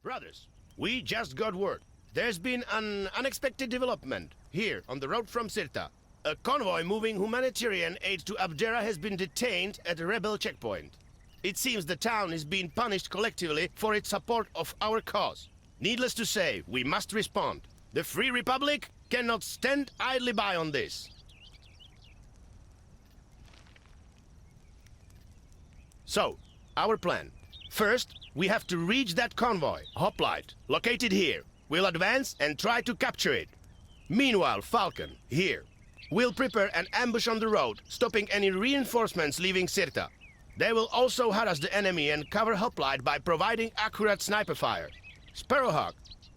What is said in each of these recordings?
Brothers, we just got word. There's been an unexpected development here on the road from Sirta. A convoy moving humanitarian aid to Abdera has been detained at a rebel checkpoint. It seems the town is being punished collectively for its support of our cause. Needless to say, we must respond. The Free Republic cannot stand idly by on this. So, our plan. First, we have to reach that convoy, Hoplite, located here. We'll advance and try to capture it. Meanwhile, Falcon, here. We'll prepare an ambush on the road, stopping any reinforcements leaving Sirta. They will also harass the enemy and cover Hoplite by providing accurate sniper fire. Sparrowhawk,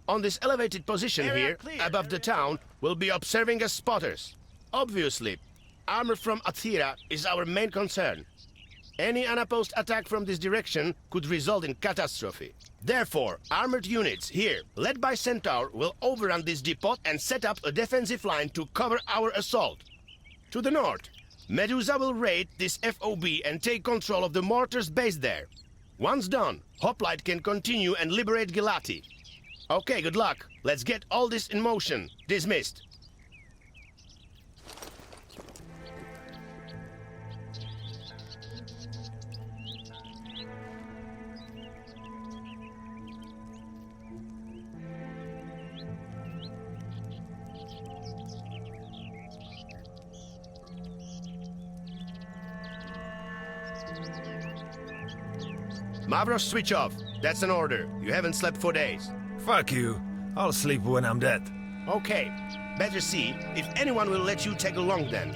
on this elevated position here, above the town, will be observing as spotters. Obviously, armor from Athira is our main concern. Any unopposed attack from this direction could result in catastrophe. Therefore, armored units here, led by Centaur, will overrun this depot and set up a defensive line to cover our assault. To the north, Medusa will raid this FOB and take control of the mortars based there. Once done, Hoplite can continue and liberate Gelati. Okay, good luck. Let's get all this in motion. Dismissed. Mavros, switch off. That's an order. You haven't slept for days. Fuck you. I'll sleep when I'm dead. Okay. Better see if anyone will let you tag along then.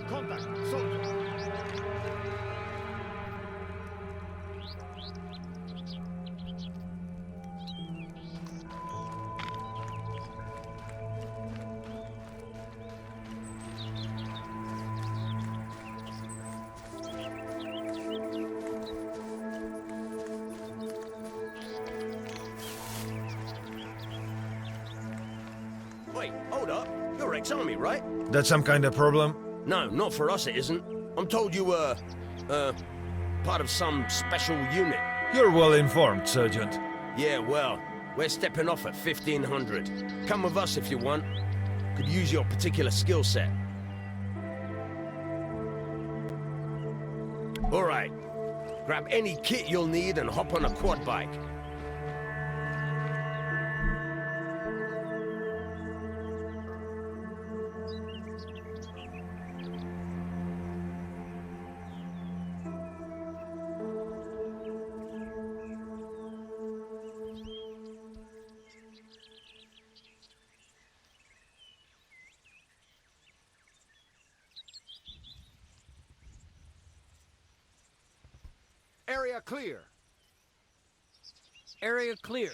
Contact, soldier. Wait, hold up. You're ex-army, right? That's some kind of problem? No, not for us it isn't. I'm told you were, part of some special unit. You're well informed, Sergeant. Yeah, well, we're stepping off at 1500. Come with us if you want. Could use your particular skill set. All right. Grab any kit you'll need and hop on a quad bike. Area clear. Area clear.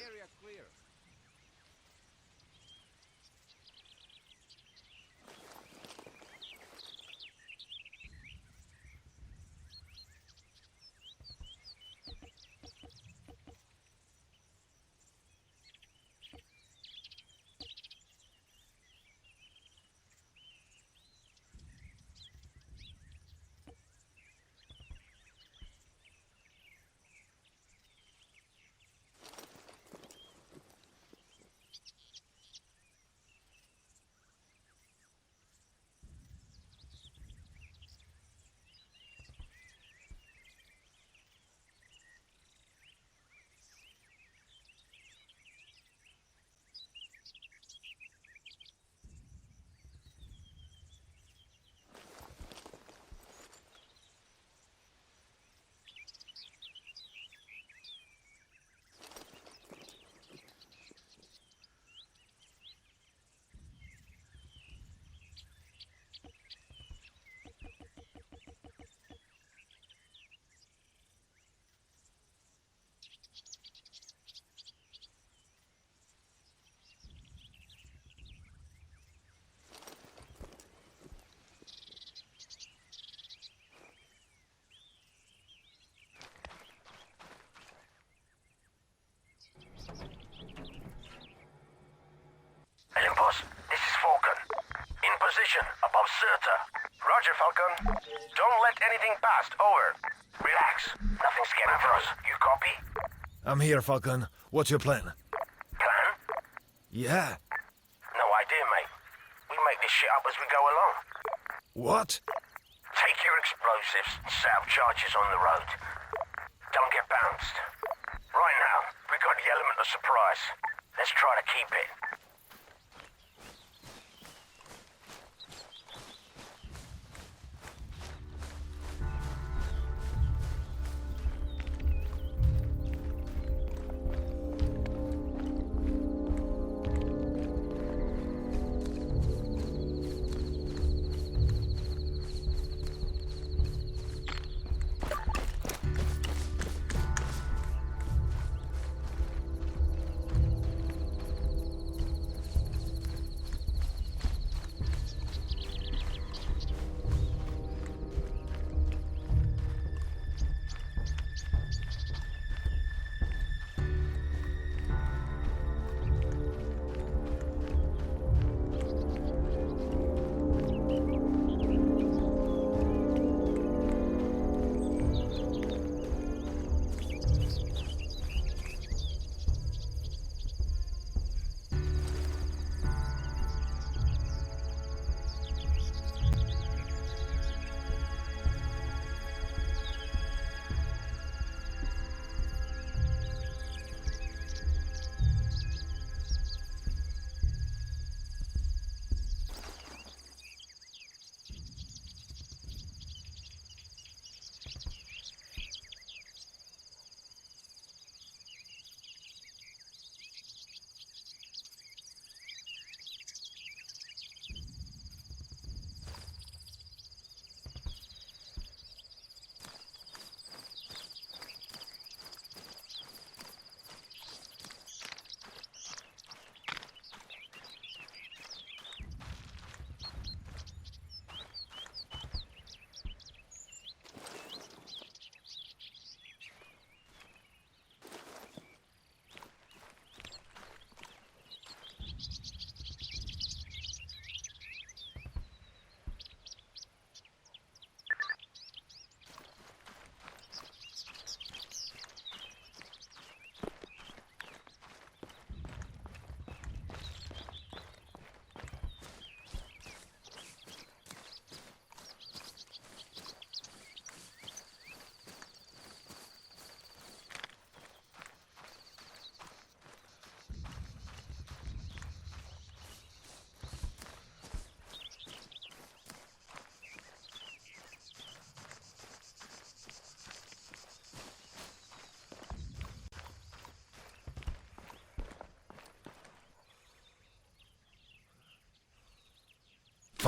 certa. Roger, Falcon. Don't let anything past. Over. Relax. Nothing's getting for us. You copy? I'm here, Falcon. What's your plan? Plan? Yeah. No idea, mate. We make this shit up as we go along. What? Take your explosives and set up charges on the road. Don't get bounced. Right now, we got the element of surprise. Let's try to keep it.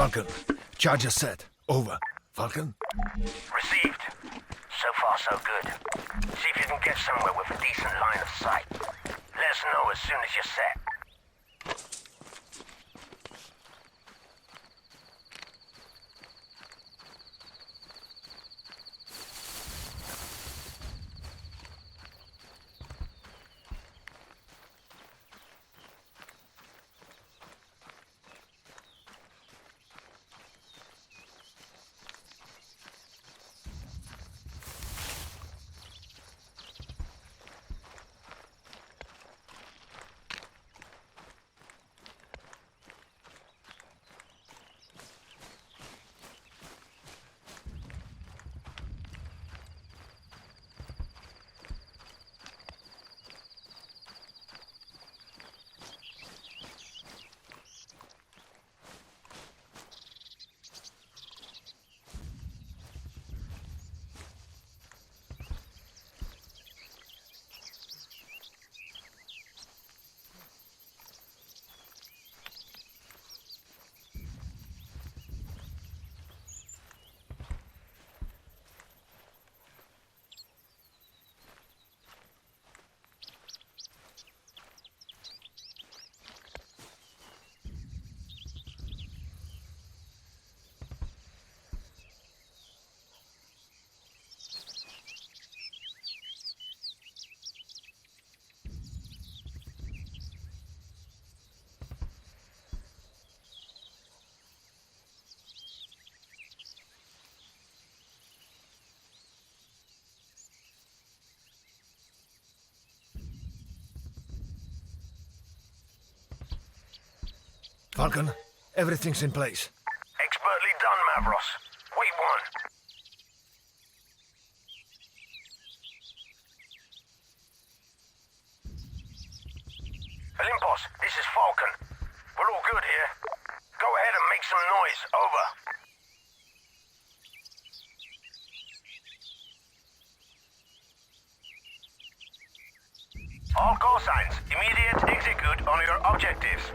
Falcon, charger set. Over. Falcon? Received. So far, so good. See if you can get somewhere with a decent line of sight. Let us know as soon as you're set. Falcon, everything's in place. Expertly done, Mavros. We won. Olympus, this is Falcon. We're all good here. Go ahead and make some noise. Over. All call signs. Immediate execute on your objectives.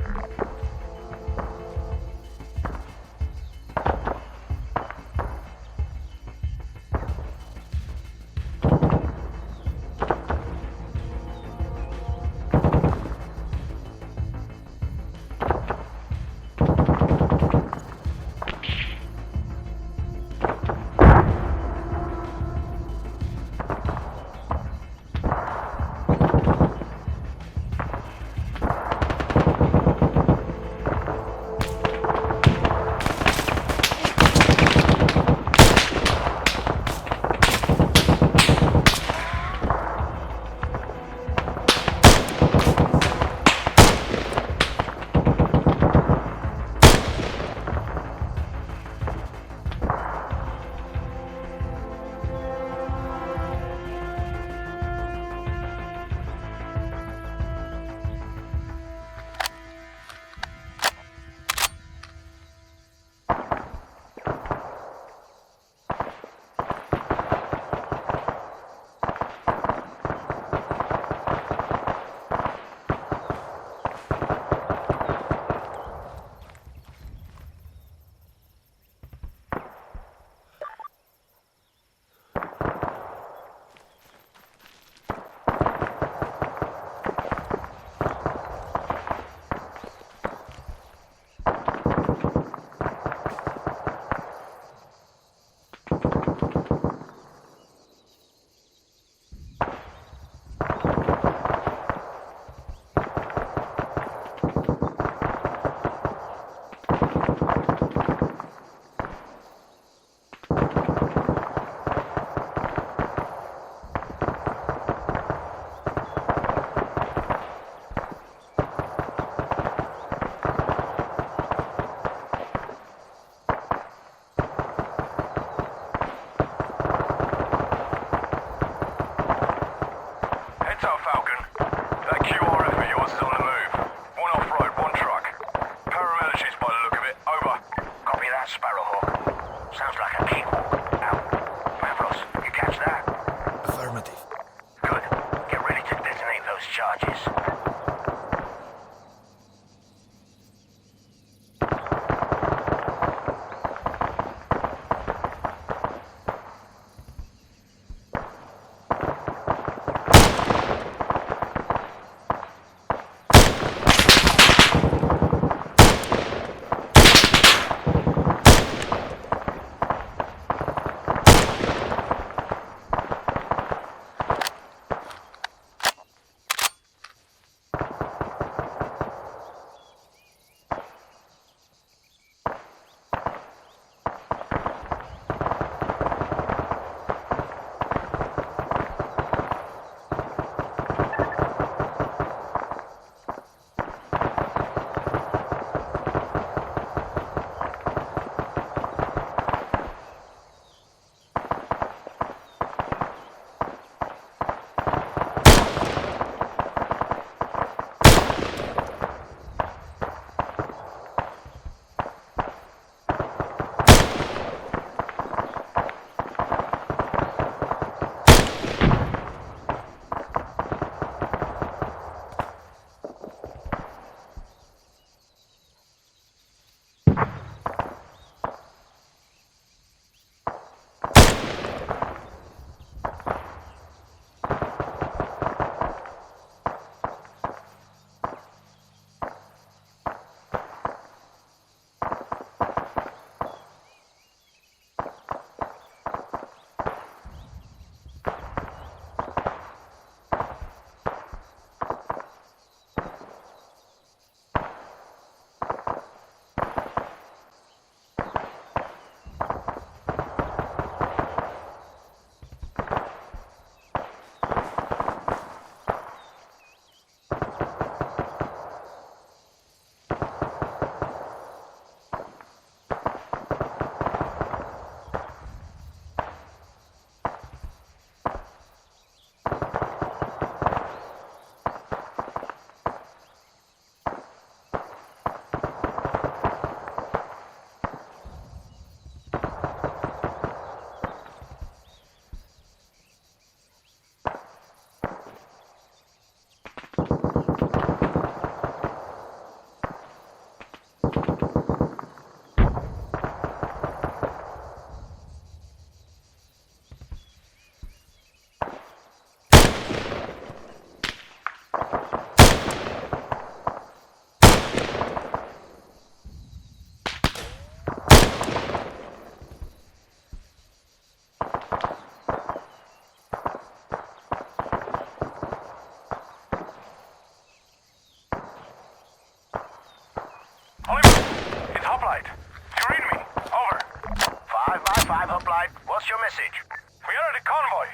by 5, Hoplite. What's your message? We are the convoy.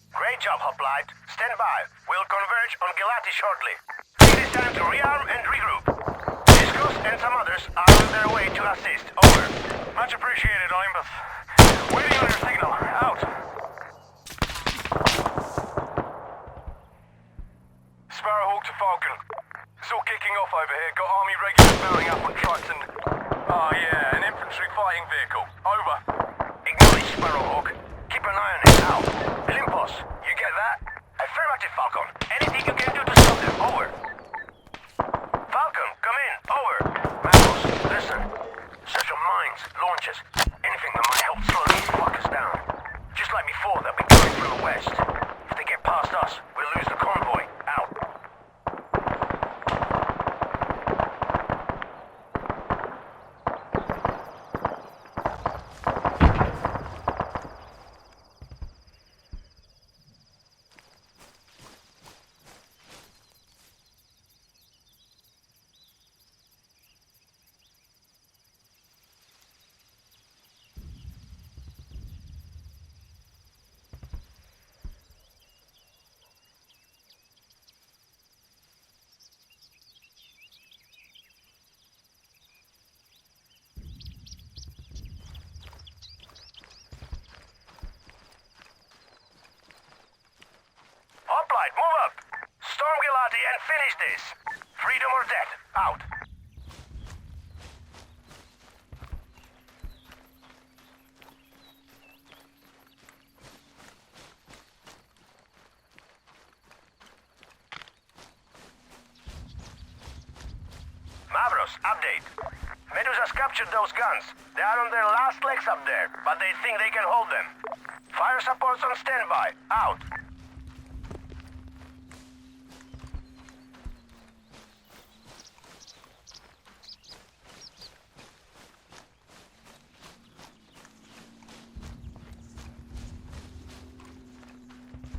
Great job, Hoplite. Stand by. We'll converge on Gelati shortly. It is time to rearm and regroup. Discos and some others are on their way to assist. Over. Much appreciated, Olympus. Waiting on your signal. Out. Sparrowhawk to Falcon. It's all kicking off over here. Got army regulars mounting up on trucks and... Oh yeah, an infantry fighting vehicle. Over. Acknowledge, Sparrowhawk. Keep an eye on it. Out. Olympus, you get that? Affirmative, Falcon. Anything you can do to stop them. Over. Falcon, come in. Over. Mammals, listen. Search of mines, launches, anything that might help slow these fuckers down. Just like before, they'll be coming through the west. If they get past us, we'll lose the convoy. Out. Hoplite, move up! Storm Gelati and finish this! Freedom or death, out! Mavros, update. Medusa's captured those guns. They are on their last legs up there, but they think they can hold them. Fire support's on standby, out!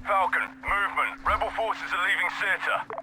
Falcon, movement. Rebel forces are leaving Cirta.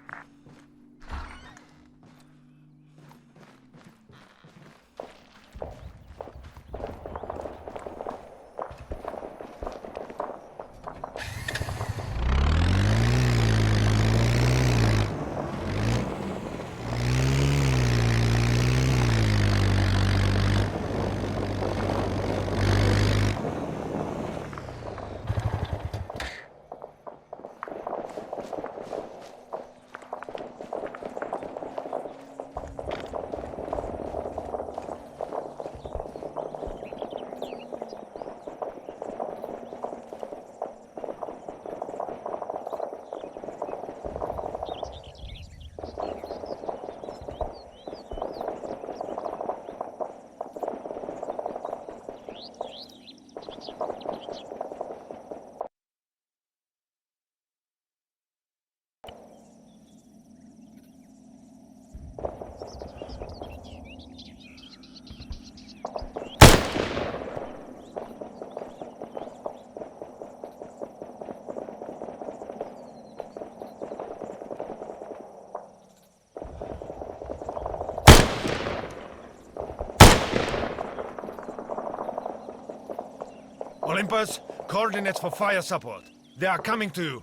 Olympus, coordinates for fire support. They are coming to you.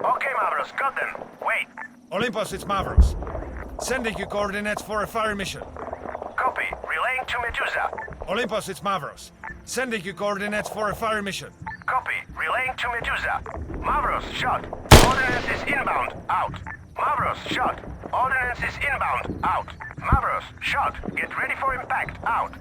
Okay, Mavros, got them. Wait. Olympus, it's Mavros. Sending you coordinates for a fire mission. Copy. Relaying to Medusa. Olympus, it's Mavros. Sending you coordinates for a fire mission. Copy. Relaying to Medusa. Mavros, shot. Ordnance is inbound. Out. Mavros, shot. Ordnance is inbound. Out. Mavros, shot. Get ready for impact. Out.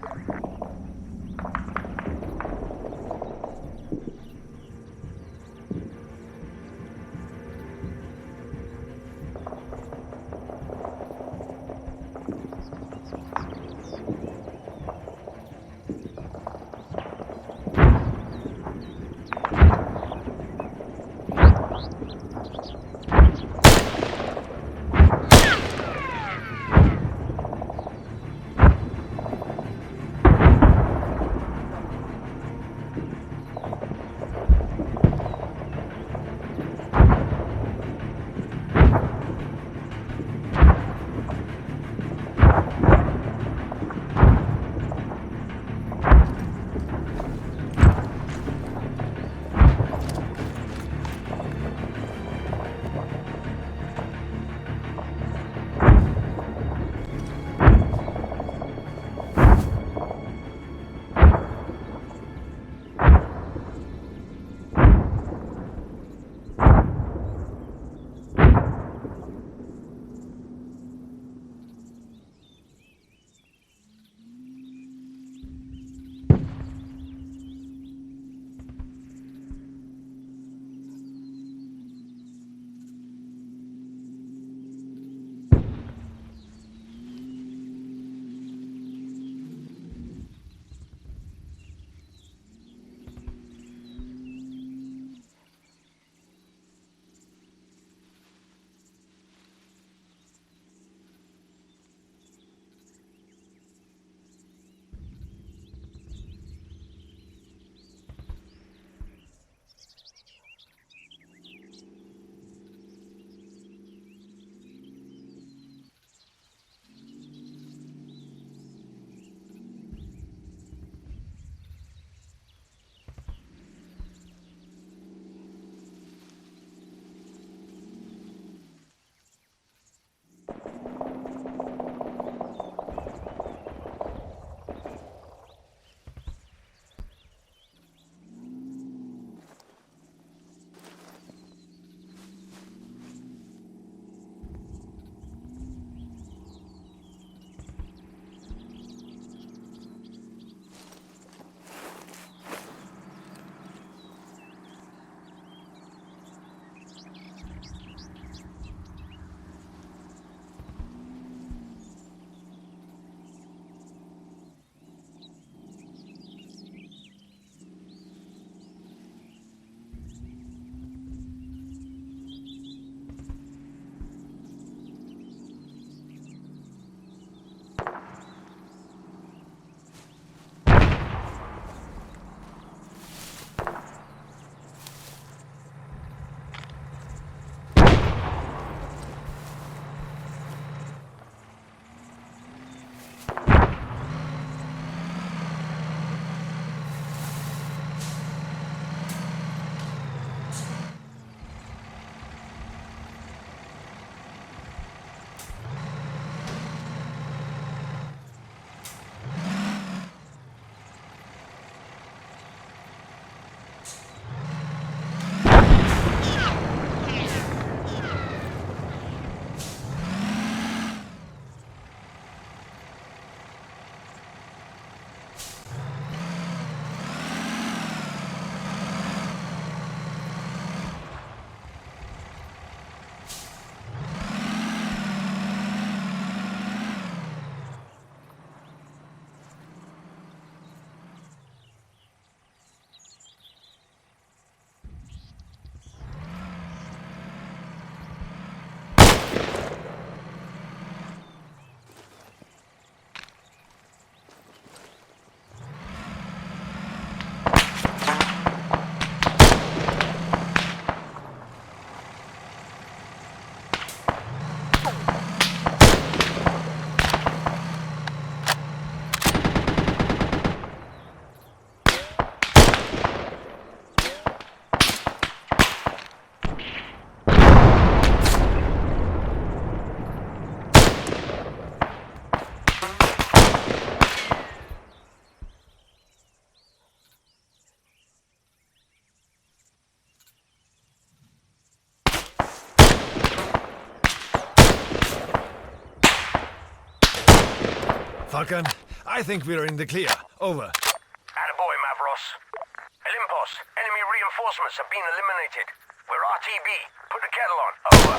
Falcon, I think we're in the clear. Over. Attaboy, Mavros. Olympus, enemy reinforcements have been eliminated. We're RTB. Put the kettle on. Over.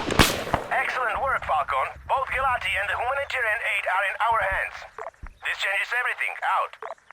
Excellent work, Falcon. Both Galati and the humanitarian aid are in our hands. This changes everything. Out.